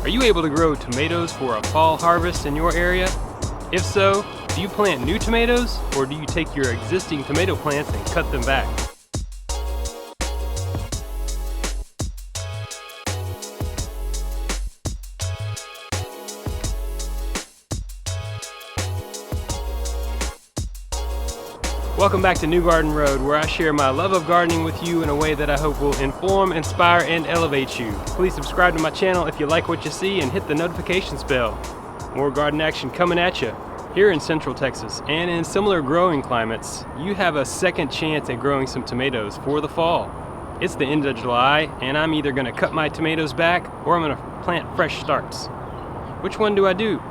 Are you able to grow tomatoes for a fall harvest in your area? If so, do you plant new tomatoes or do you take your existing tomato plants and cut them back? Welcome back to New Garden Road, where I share my love of gardening with you in a way that I hope will inform, inspire, and elevate you. Please subscribe to my channel if you like what you see and hit the notifications bell. More garden action coming at you. Here in Central Texas and in similar growing climates, you have a second chance at growing some tomatoes for the fall. It's the end of July and I'm either going to cut my tomatoes back or I'm going to plant fresh starts. Which one do I do?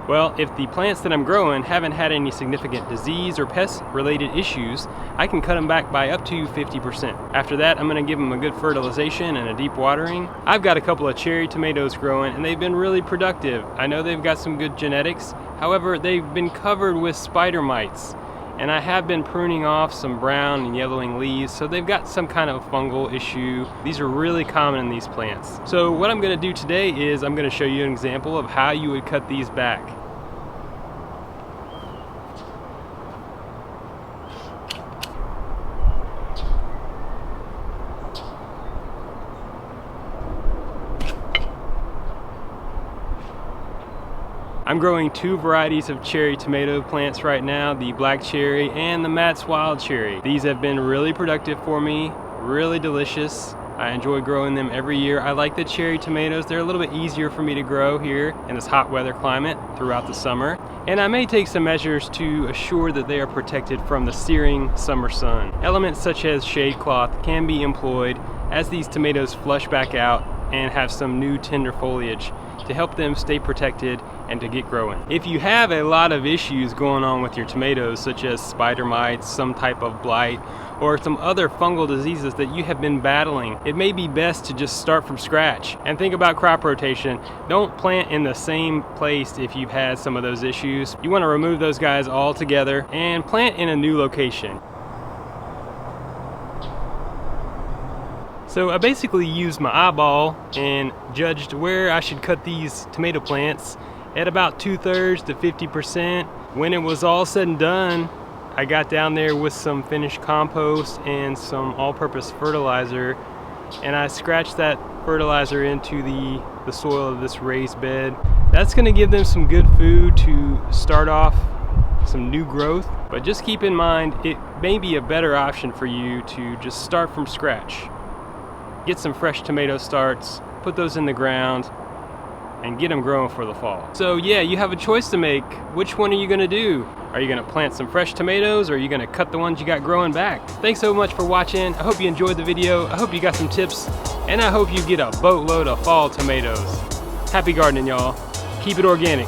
Well, if the plants that I'm growing haven't had any significant disease or pest related issues, I can cut them back by up to 50%. After that, I'm going to give them a good fertilization and a deep watering. I've got a couple of cherry tomatoes growing and they've been really productive. I know they've got some good genetics, however, they've been covered with spider mites. And I have been pruning off some brown and yellowing leaves, so they've got some kind of fungal issue. These are really common in these plants. So what I'm going to do today is I'm going to show you an example of how you would cut these back. I'm growing two varieties of cherry tomato plants right now, the black cherry and the Matt's wild cherry. These have been really productive for me, really delicious. I enjoy growing them every year. I like the cherry tomatoes. They're a little bit easier for me to grow here in this hot weather climate throughout the summer. And I may take some measures to assure that they are protected from the searing summer sun. Elements such as shade cloth can be employed as these tomatoes flush back out and have some new tender foliage to help them stay protected and to get growing. If you have a lot of issues going on with your tomatoes, such as spider mites, some type of blight, or some other fungal diseases that you have been battling, it may be best to just start from scratch and think about crop rotation. Don't plant in the same place if you've had some of those issues. You want to remove those guys all together and plant in a new location. So I basically used my eyeball and judged where I should cut these tomato plants at about 2/3 to 50%. When it was all said and done, I got down there with some finished compost and some all-purpose fertilizer, and I scratched that fertilizer into the soil of this raised bed. That's going to give them some good food to start off some new growth, but just keep in mind it may be a better option for you to just start from scratch. Get some fresh tomato starts, put those in the ground, and get them growing for the fall. So yeah, you have a choice to make. Which one are you gonna do? Are you gonna plant some fresh tomatoes or are you gonna cut the ones you got growing back? Thanks so much for watching. I hope you enjoyed the video. I hope you got some tips, and I hope you get a boatload of fall tomatoes. Happy gardening, y'all. Keep it organic.